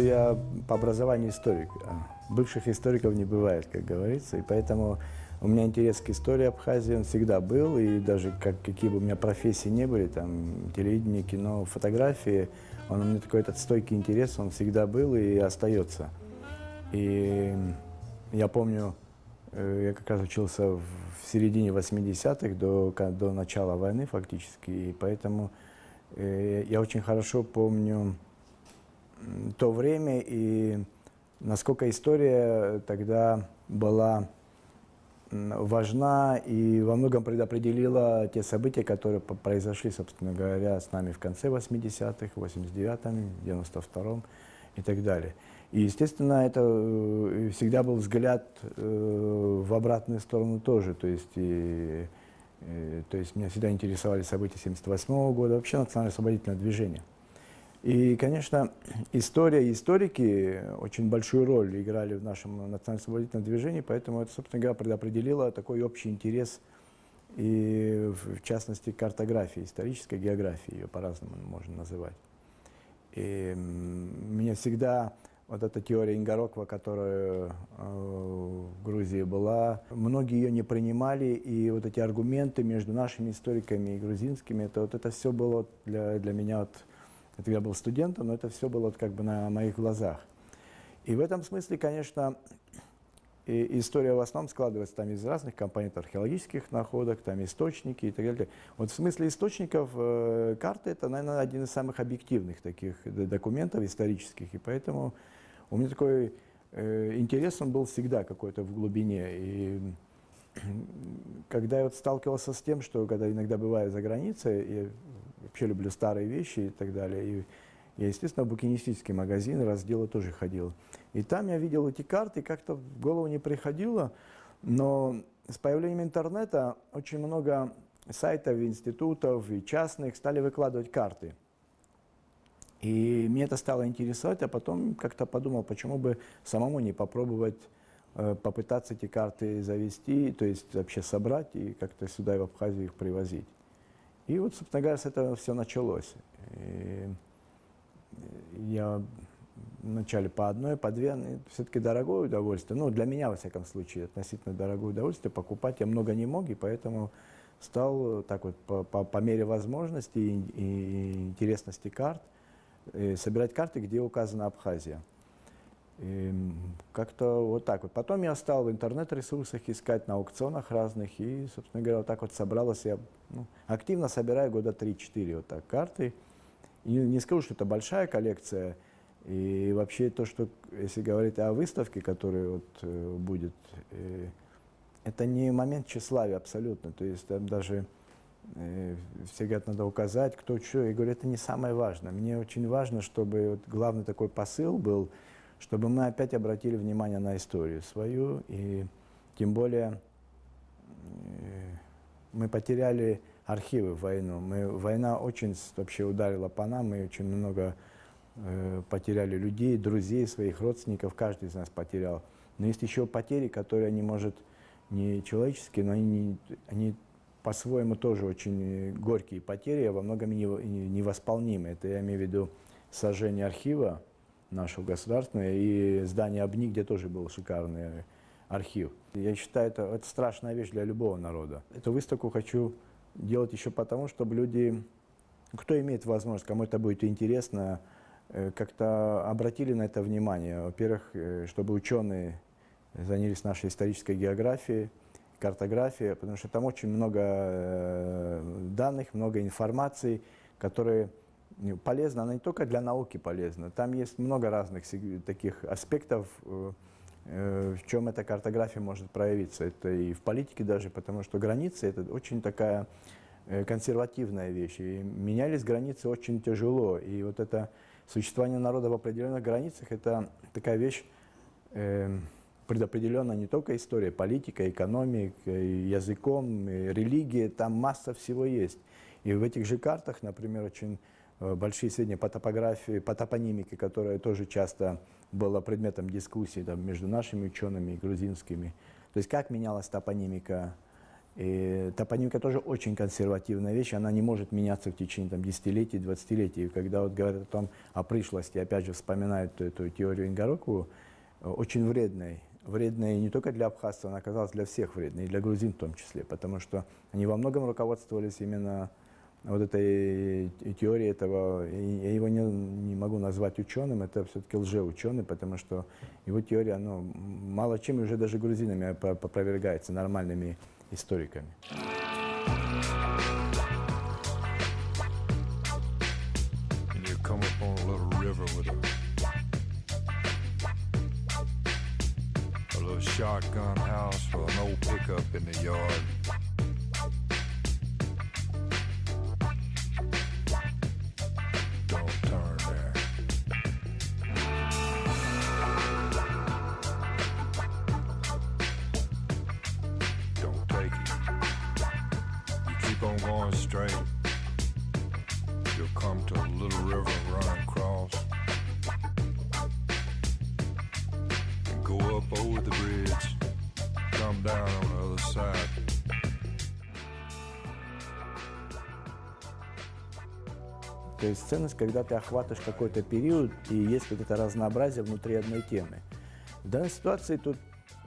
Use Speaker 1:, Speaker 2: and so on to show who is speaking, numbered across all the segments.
Speaker 1: я по образованию историк. Бывших историков не бывает, как говорится, и поэтому у меня интерес к истории Абхазии он всегда был, и даже какие бы у меня профессии не были, там, телевидение, кино, фотографии, у меня такой этот стойкий интерес, он всегда был и остается. И я помню, я как раз учился в середине 80-х, до начала войны фактически, и поэтому я очень хорошо помню то время и насколько история тогда была важна и во многом предопределила те события, которые произошли, собственно говоря, с нами в конце 80-х, 89-м, 92-м и так далее. И, естественно, это всегда был взгляд в обратную сторону тоже, то есть меня всегда интересовали события 78-го года, вообще национально-освободительное движение. И, конечно, история и историки очень большую роль играли в нашем национально-освободительном движении, поэтому это, собственно говоря, предопределило такой общий интерес и, в частности, картографии, исторической географии, ее по-разному можно называть. И мне всегда вот эта теория Ингороква, которая в Грузии была, многие ее не принимали, и вот эти аргументы между нашими историками и грузинскими, это все было для меня, это я был студентом, но это все было как бы на моих глазах. И в этом смысле, конечно, история в основном складывается там из разных компонентов археологических находок, там источники и так далее. Вот в смысле источников карты это, наверное, один из самых объективных таких документов исторических, и поэтому у меня такой интерес, он был всегда какой-то в глубине. И когда я вот сталкивался с тем, что когда иногда бываю за границей, я вообще люблю старые вещи и так далее, и я, естественно, в букинистический магазин, разделы тоже ходил. И там я видел эти карты, как-то в голову не приходило, но с появлением интернета очень много сайтов, институтов и частных стали выкладывать карты. И мне это стало интересовать, а потом как-то подумал, почему бы самому не попробовать попытаться эти карты завести, то есть вообще собрать и как-то сюда, в Абхазию, их привозить. И вот, собственно говоря, с этого все началось. И я вначале по одной, по две, все-таки дорогое удовольствие, ну, для меня, во всяком случае, относительно дорогое удовольствие, покупать я много не мог, и поэтому стал так вот по мере возможности и интересности карт собирать карты, где указана Абхазия. И как-то вот так вот. Потом я стал в интернет-ресурсах искать, на аукционах разных, и, собственно говоря, вот так вот собралось. Я активно собираю года 3-4 вот так карты. И не скажу, что это большая коллекция. И вообще то, что, если говорить о выставке, которая вот будет, это не момент тщеславия абсолютно. То есть там даже все говорят, надо указать, кто что. Я говорю, это не самое важное. Мне очень важно, чтобы вот главный такой посыл был, чтобы мы опять обратили внимание на историю свою. И тем более мы потеряли архивы в войну. Война очень вообще ударила по нам, мы очень много потеряли людей, друзей, своих родственников, каждый из нас потерял. Но есть еще потери, которые, они, может, не человеческие, но они по-своему тоже очень горькие потери, а во многом невосполнимы. Это я имею в виду сожжение архива нашего государственного и здание АБНИ, где тоже был шикарный архив. Я считаю, это страшная вещь для любого народа. Эту выставку хочу делать еще потому, чтобы люди, кто имеет возможность, кому это будет интересно, как-то обратили на это внимание. Во-первых, чтобы ученые занялись нашей исторической географией, картографией, потому что там очень много данных, много информации, которые полезны, она не только для науки полезна, там есть много разных таких аспектов, в чем эта картография может проявиться. Это и в политике даже, потому что границы – это очень такая консервативная вещь. И менялись границы очень тяжело. И вот это существование народа в определенных границах – это такая вещь, предопределенная не только историей, политикой, экономикой, языком, религией, там масса всего есть. И в этих же картах, например, очень большие сведения по топографии, по топонимике, которая тоже часто была предметом дискуссий там, между нашими учеными и грузинскими. То есть как менялась топонимика И топонимика тоже очень консервативная вещь, она не может меняться в течение там, десятилетий, 20-летий. Когда вот говорят о пришлости, опять же вспоминают эту теорию Ингорокову, очень вредной. Вредной не только для абхазцев, она оказалась для всех вредной, и для грузин в том числе, потому что они во многом руководствовались именно вот этой теорией этого. Я его не могу назвать ученым, это все-таки лжеученый, потому что его теория, мало чем уже даже грузинами опровергается, нормальными историками.
Speaker 2: Shotgun house with an old pickup in the yard. Don't turn there. Don't take it. You keep on going straight. You'll come to a little river running across. Go up over the bridge, come down on the other side.
Speaker 1: То есть ценность, когда ты охватываешь какой-то период, и есть вот это разнообразие внутри одной темы. В данной ситуации тут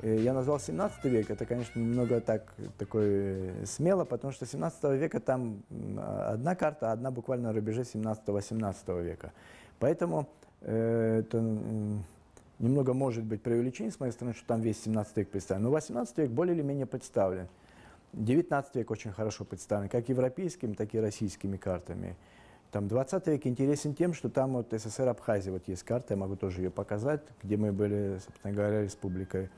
Speaker 1: я назвал 17 век, это, конечно, немного такое смело, потому что 17 века там одна карта, одна буквально на рубеже 17-18 века. Поэтому это немного может быть преувеличение с моей стороны, что там весь 17 век представлен. Но 18 век более или менее представлен. 19 век очень хорошо представлен, как европейскими, так и российскими картами. Там 20 век интересен тем, что там вот СССР Абхазия, вот есть карта, я могу тоже ее показать, где мы были, собственно говоря, республикой.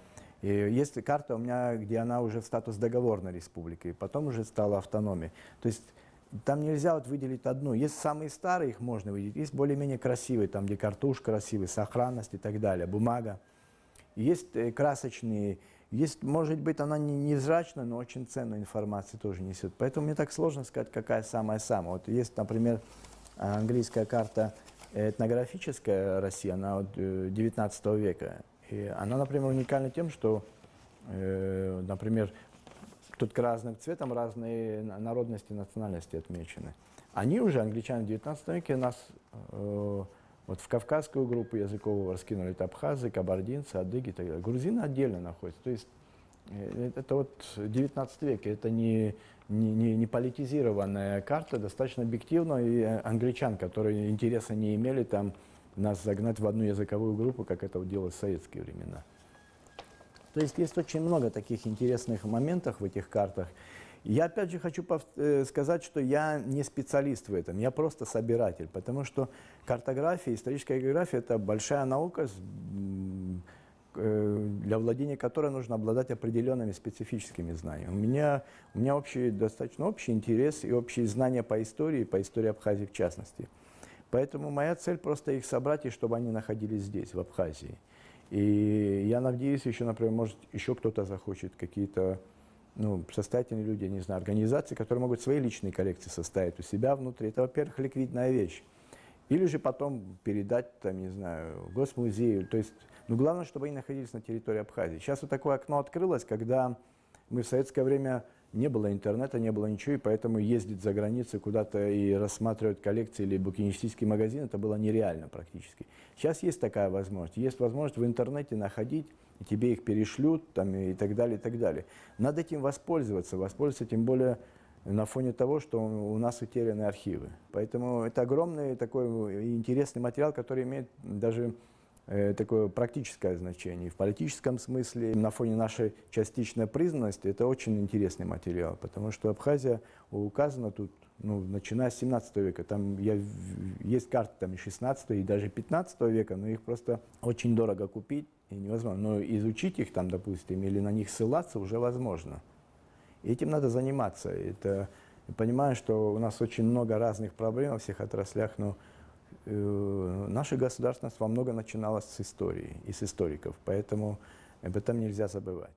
Speaker 1: И есть карта у меня, где она уже в статус договорной республики, потом уже стала автономией. То есть там нельзя вот выделить одну. Есть самые старые, их можно выделить, есть более-менее красивые, там где картуш красивый, сохранность и так далее, бумага. Есть красочные, есть, может быть, она не невзрачная, но очень ценную информацию тоже несет. Поэтому мне так сложно сказать, какая самая-самая. Вот есть, например, английская карта этнографическая России, она от 19 века. И она, например, уникальна тем, что, например, тут к разным цветам разные народности и национальности отмечены. Они уже, англичане, в 19 веке нас вот в кавказскую группу языковую раскинули. Это абхазы, кабардинцы, адыги и так далее. Грузины отдельно находятся. То есть это вот 19 век, это не политизированная карта, достаточно объективно. И англичан, которые интереса не имели, там нас загнать в одну языковую группу, как это делалось в советские времена. То есть есть очень много таких интересных моментов в этих картах. Я опять же хочу сказать, что я не специалист в этом, я просто собиратель, потому что картография, историческая география – это большая наука, для владения которой нужно обладать определенными специфическими знаниями. У меня достаточно общий интерес и общие знания по истории Абхазии в частности. Поэтому моя цель просто их собрать, и чтобы они находились здесь, в Абхазии. И я надеюсь, еще, например, может, еще кто-то захочет, какие-то состоятельные люди, не знаю, организации, которые могут свои личные коллекции составить у себя внутри. Это, во-первых, ликвидная вещь. Или же потом передать, там, не знаю, госмузею. То есть, главное, чтобы они находились на территории Абхазии. Сейчас вот такое окно открылось, когда мы в советское время не было интернета, не было ничего, и поэтому ездить за границу куда-то и рассматривать коллекции или букинистический магазин, это было нереально практически. Сейчас есть такая возможность. Есть возможность в интернете находить, и тебе их перешлют, там, и так далее, и так далее. Надо этим воспользоваться, тем более на фоне того, что у нас утеряны архивы. Поэтому это огромный такой интересный материал, который имеет даже такое практическое значение. В политическом смысле, на фоне нашей частичной признанности, это очень интересный материал, потому что Абхазия указана тут, начиная с 17 века. Там есть карты там, и 16 и даже 15 века, но их просто очень дорого купить и невозможно. Но изучить их там, допустим, или на них ссылаться уже возможно. И этим надо заниматься. Я понимаю, что у нас очень много разных проблем во всех отраслях, но наша государственность во многом начиналась с истории и с историков, поэтому об этом нельзя забывать.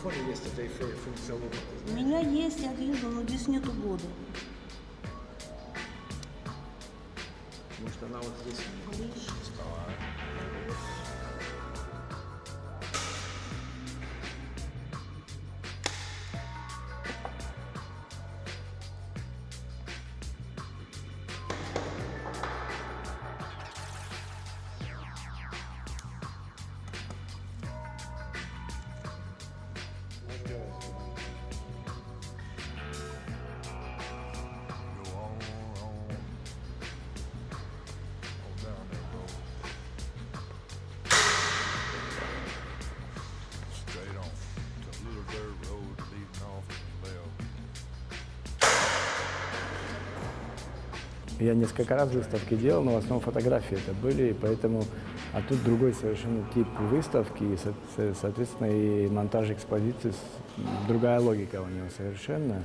Speaker 1: телефоне есть эта функция лупа.
Speaker 3: У меня есть, я вижу, но здесь нету года.
Speaker 1: Может, она вот здесь.
Speaker 2: Go on. On down that road. Straight on to a little dirt road leading off to the left.
Speaker 1: Я несколько раз выставки делал, но в основном фотографии это были, и поэтому, а тут другой совершенно тип выставки, и, соответственно, и монтаж экспозиции, другая логика у него совершенно.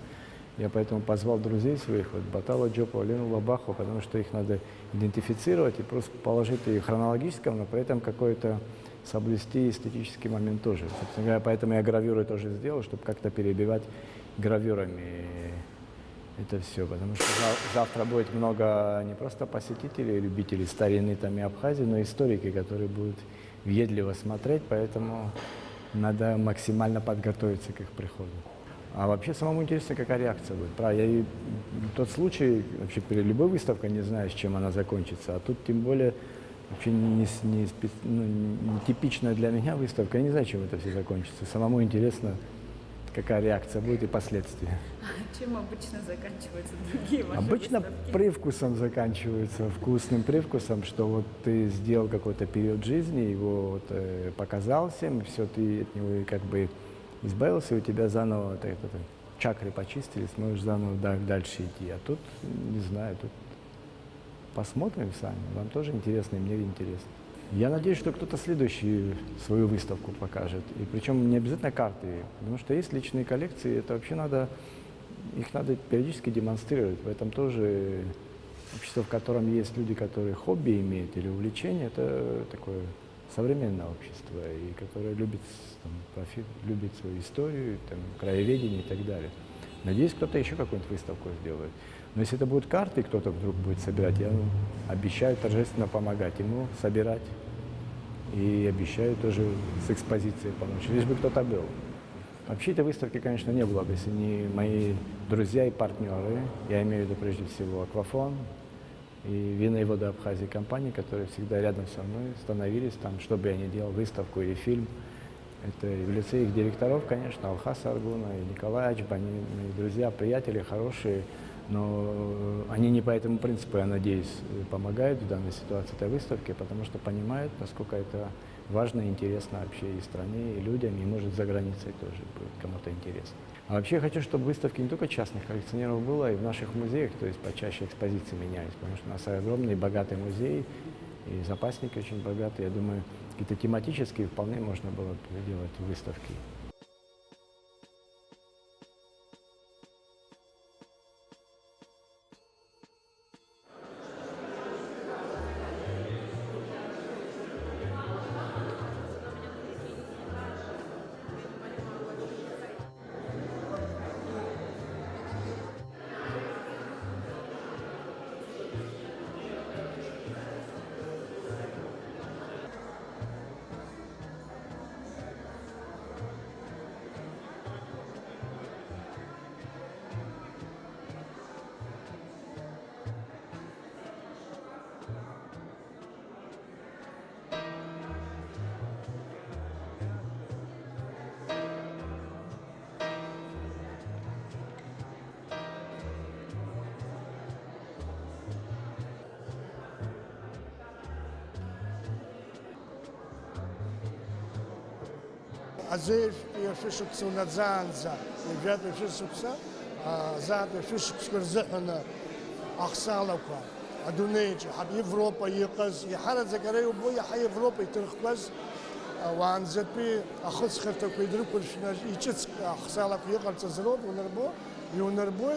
Speaker 1: Я поэтому позвал друзей своих, вот Батала Джопа, Лену Лабаху, потому что их надо идентифицировать и просто положить и хронологическом, но при этом какой-то соблюсти эстетический момент тоже. Собственно говоря, поэтому я гравюры тоже сделал, чтобы как-то перебивать гравюрами это все, потому что завтра будет много не просто посетителей, любителей старины там и Абхазии, но и историки, которые будут въедливо смотреть, поэтому надо максимально подготовиться к их приходу. А вообще самому интересно, какая реакция будет. Правда, я и тот случай, вообще перед любой выставкой не знаю, с чем она закончится, а тут тем более вообще не типичная для меня выставка, я не знаю, чем это все закончится. Самому интересно, какая реакция будет и последствия.
Speaker 4: Чем обычно заканчиваются другие ваши
Speaker 1: Обычно
Speaker 4: выставки?
Speaker 1: привкусом заканчивается, вкусным привкусом, что вот ты сделал какой-то период жизни, его вот, показал всем, и все, ты от него как бы избавился, и у тебя заново чакры почистились, можешь заново дальше идти. А тут, не знаю, тут посмотрим сами, вам тоже интересно, и мне интересно. Я надеюсь, что кто-то следующий свою выставку покажет. И причем не обязательно карты, потому что есть личные коллекции, это вообще их надо периодически демонстрировать. В этом тоже общество, в котором есть люди, которые хобби имеют или увлечения, это такое современное общество, и которое любит, любит свою историю, там, краеведение и так далее. Надеюсь, кто-то еще какую-нибудь выставку сделает. Но если это будут карты, кто-то вдруг будет собирать, я обещаю торжественно помогать ему собирать. И обещаю тоже с экспозицией помочь, лишь бы кто-то был. Вообще этой выставки, конечно, не было бы, если не мои друзья и партнеры. Я имею в виду прежде всего Аквафон и Вина и воды Абхазии компании, которые всегда рядом со мной становились там, что бы я ни делал, выставку или фильм. Это и в лице их директоров, конечно, Алхас Аргуна и Николай Ачба, они мои друзья, приятели, хорошие, но они не по этому принципу, я надеюсь, помогают в данной ситуации этой выставки, потому что понимают, насколько это важно и интересно вообще и стране, и людям, и, может, за границей тоже будет кому-то интересно. А вообще я хочу, чтобы выставки не только частных коллекционеров было, и в наших музеях, то есть почаще экспозиции менялись, потому что у нас огромный богатый музей, и запасники очень богатые. Я думаю, какие-то тематические вполне можно было бы делать выставки.
Speaker 5: Азер фишукса унадзанза, ежат фишукса, зад фишукса рзахна ахсалаква. Адунеич, хаб Европа يقز يحرز زكريا وبو يحيى Европа يترخبز وعن زبي أخذ خرتك ويدرك كل شيء يجتس أخسالك يقل تزرود ونربو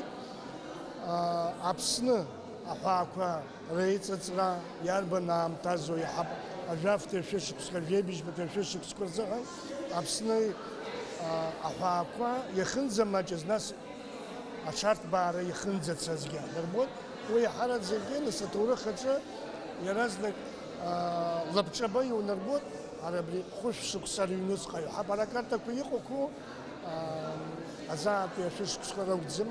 Speaker 5: أبسنا أحاكوا ريت تزرع ياربنا متازو يحب أجافت فيشك سكرجي بيش بتفيشك سكرزها أبسنا аҳәаақәа иахьынӡамаҷыз, нас аҽарҭбаара иахьынӡацазгьы аадырбоит. Уи иаҳараӡакгьы нас аҭоурых аҿы иаразнак лабҿаба иунарбоит, абри хәышә шықәса рыҩнуҵҟа иҳәап. Ара акартақәа иҟақәоу азаатәи ашәышықәсқәа ракәӡам,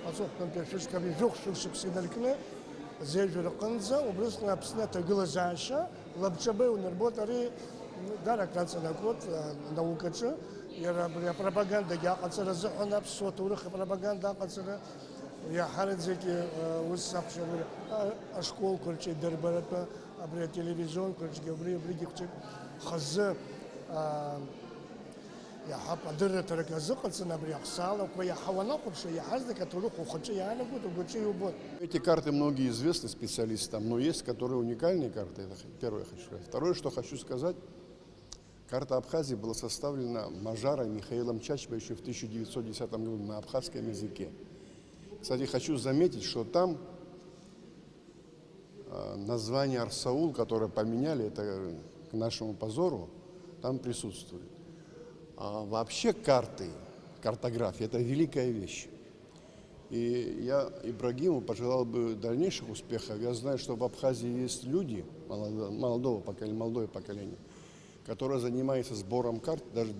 Speaker 5: аҵыхәтәантәи ашәышықәсқәа жәохә шықәса инаркны азеижәра аҟынӡа, убрысҟан Аԥсны аҭагылазаашьа лабҿаба иунарбоит. Ари дарак раҵанакуеит анаукаҿы. Иара абри апропагандагьы аҟаҵара азыҳәан аԥсуа ҭоурых апропаганда аҟаҵара иаҳараӡакгьы ус аԥхьара ашколқәа рҿы идырбаратәы, абри ателевизионқәа рҿгьы абригьы хәыҷык хазы иаҳап адырраҭарак азыҟаҵаны абри аҳәсаалақәа иаҳауа анахәаԥшуа иаҳазнак аҭоурых ухаҿы иаанагоит, угәаҿы иубоит.
Speaker 6: Эти карты многие известны специалистам, но есть, которые уникальные карты. Это первое хочу сказать. Второе, что хочу сказать, карта Абхазии была составлена Мажарой Михаилом Чачба еще в 1910 году на абхазском языке. Кстати, хочу заметить, что там название Арсаул, которое поменяли, это к нашему позору, там присутствует. А вообще карты, картография – это великая вещь. И я Ибрагиму пожелал бы дальнейших успехов. Я знаю, что в Абхазии есть люди молодое поколение, которое занимается сбором карт, даже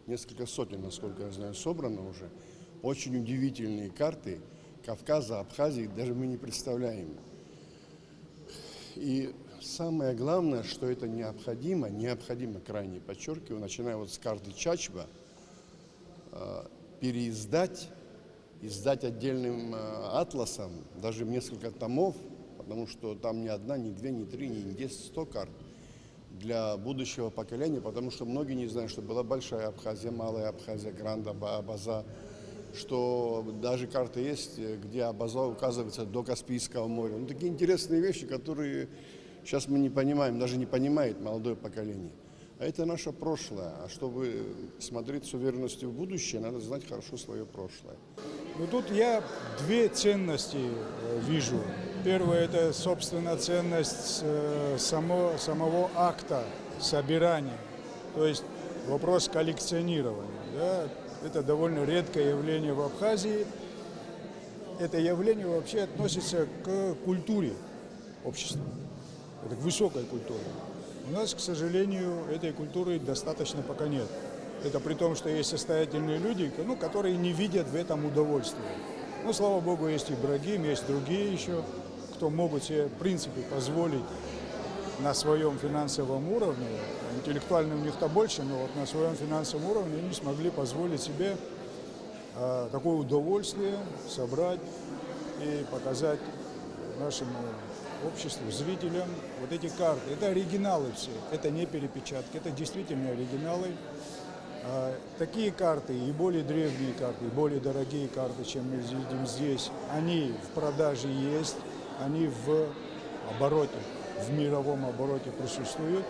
Speaker 6: несколько сотен, насколько я знаю, собрано уже. Очень удивительные карты Кавказа, Абхазии, даже мы не представляем. И самое главное, что это необходимо, крайне подчеркиваю, начиная вот с карты Чачба, переиздать, издать отдельным атласом, даже в несколько томов, потому что там ни одна, ни две, ни три, ни 10, 100 карт для будущего поколения, потому что многие не знают, что была Большая Абхазия, Малая Абхазия, Гранда, Абаза, что даже карты есть, где Абаза указывается до Каспийского моря. Ну, такие интересные вещи, которые сейчас мы не понимаем, даже не понимает молодое поколение. А это наше прошлое. А чтобы смотреть с уверенностью в будущее, надо знать хорошо свое прошлое.
Speaker 7: Ну, тут я две ценности вижу. Первое – это, собственно, ценность самого акта собирания, то есть вопрос коллекционирования. Да? Это довольно редкое явление в Абхазии. Это явление вообще относится к культуре общества, это к высокой культуре. У нас, к сожалению, этой культуры достаточно пока нет. Это при том, что есть состоятельные люди, которые не видят в этом удовольствия. Ну, слава богу, есть Ибрагим, есть другие еще, кто могут себе, в принципе, позволить на своем финансовом уровне, интеллектуально у них-то больше, но вот на своем финансовом уровне они смогли позволить себе такое удовольствие собрать и показать нашему обществу, зрителям вот эти карты. Это оригиналы все, это не перепечатки, это действительно оригиналы. Такие карты, и более древние карты, и более дорогие карты, чем мы видим здесь, они в продаже есть, они в обороте, в мировом обороте присутствуют.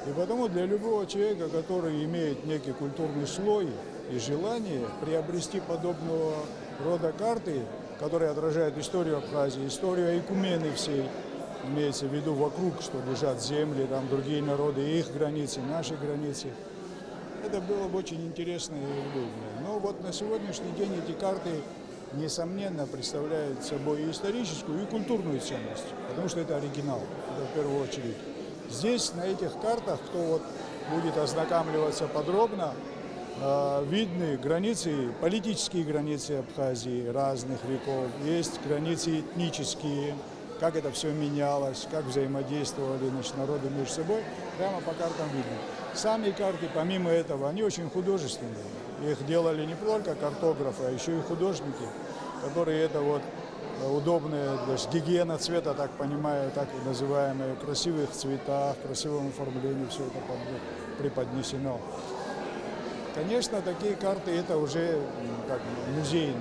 Speaker 7: И потому для любого человека, который имеет некий культурный слой и желание приобрести подобного рода карты, которые отражают историю Абхазии, историю Айкумены всей, имеется в виду вокруг, что лежат земли, там другие народы, их границы, наши границы. Это было бы очень интересное явление. Но вот на сегодняшний день эти карты, несомненно, представляют собой и историческую, и культурную ценность, потому что это оригинал, это в первую очередь. Здесь, на этих картах, кто вот будет ознакомливаться подробно, видны границы, политические границы Абхазии разных веков, есть границы этнические, как это все менялось, как взаимодействовали народы между собой, прямо по картам видно. Сами карты, помимо этого, они очень художественные. Их делали не только картографы, а еще и художники, которые это вот удобная гигиена цвета, так понимаю, так называемые, в красивых цветах, красивом оформлении, все это преподнесено. Конечно, такие карты это уже как музейные.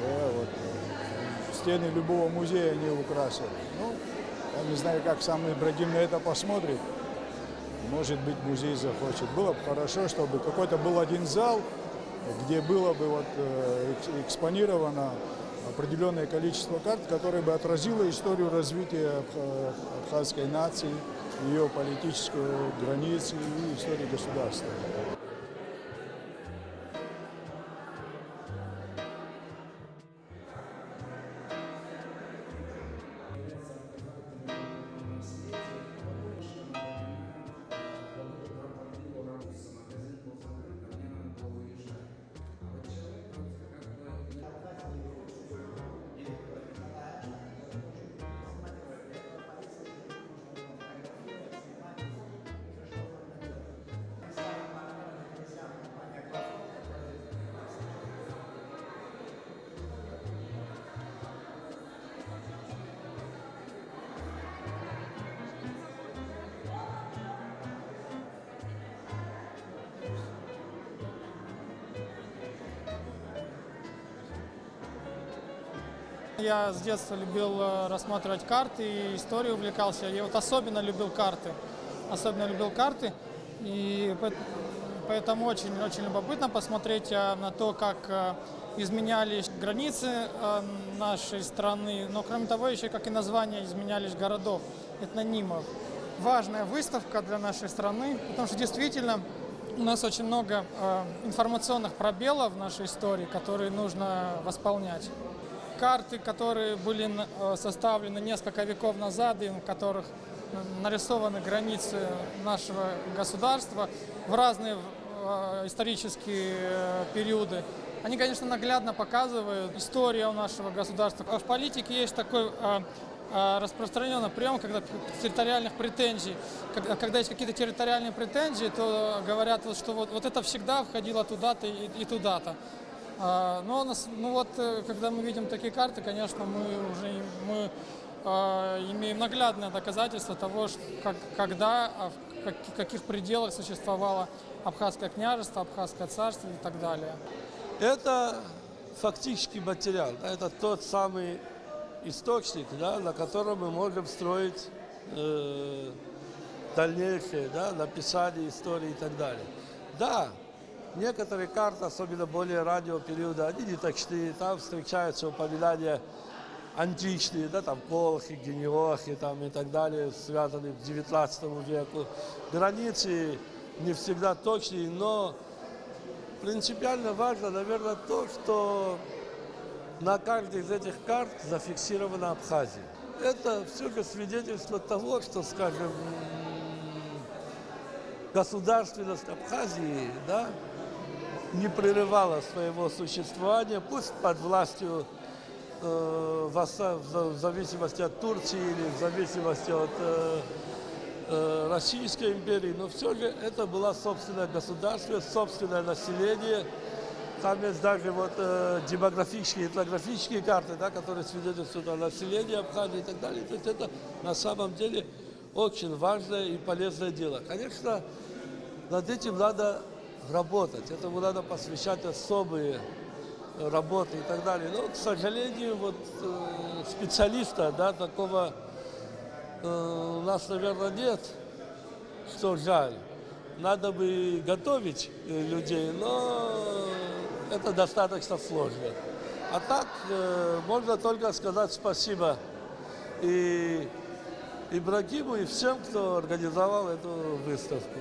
Speaker 7: Да, вот. Стены любого музея они украсят. Ну, я не знаю, как сам Ибрагим на это посмотрит. Может быть, музей захочет. Было бы хорошо, чтобы какой-то был один зал, где было бы вот экспонировано определенное количество карт, которое бы отразило историю развития абхазской нации, ее политическую границу и историю государства.
Speaker 8: Я с детства любил рассматривать карты и историей увлекался. Я вот особенно любил карты. И поэтому очень любопытно посмотреть на то, как изменялись границы нашей страны, но кроме того еще как и названия изменялись городов, этнонимов. Важная выставка для нашей страны, потому что действительно у нас очень много информационных пробелов в нашей истории, которые нужно восполнять. Карты, которые были составлены несколько веков назад, и в которых нарисованы границы нашего государства в разные исторические периоды, они, конечно, наглядно показывают историю нашего государства. В политике есть такой распространенный прием, когда территориальных претензий. Когда есть какие-то территориальные претензии, то говорят, что вот это всегда входило туда-то и туда-то. Когда мы видим такие карты, конечно, мы имеем наглядное доказательство того, когда, в каких пределах существовало Абхазское княжество, Абхазское царство и так далее.
Speaker 9: Это фактический материал, да, это тот самый источник, да, на котором мы можем строить дальнейшее, да, написание истории и так далее. Да, некоторые карты, особенно более раннего периода, они не точные, там встречаются упоминания античные, да, там Колхи, Гениохи там, и так далее, связанные с XIX веку. Границы не всегда точные, но принципиально важно, наверное, то, что на каждой из этих карт зафиксирована Абхазия. Это все же свидетельство того, что, скажем, государственность Абхазии, да, не прерывала своего существования, пусть под властью в зависимости от Турции или в зависимости от Российской империи, но все же это было собственное государство, собственное население. Там есть даже вот демографические, этнографические карты, да, которые свидетельствуют о населении Абхазии и так далее. То есть это на самом деле очень важное и полезное дело. Конечно, над этим надо работать, этому надо посвящать особые работы и так далее. Но, к сожалению, вот специалиста, да, такого у нас, наверное, нет, что жаль. Надо бы готовить людей, но это достаточно сложно. А так можно только сказать спасибо и Ибрагиму, и всем, кто организовал эту выставку.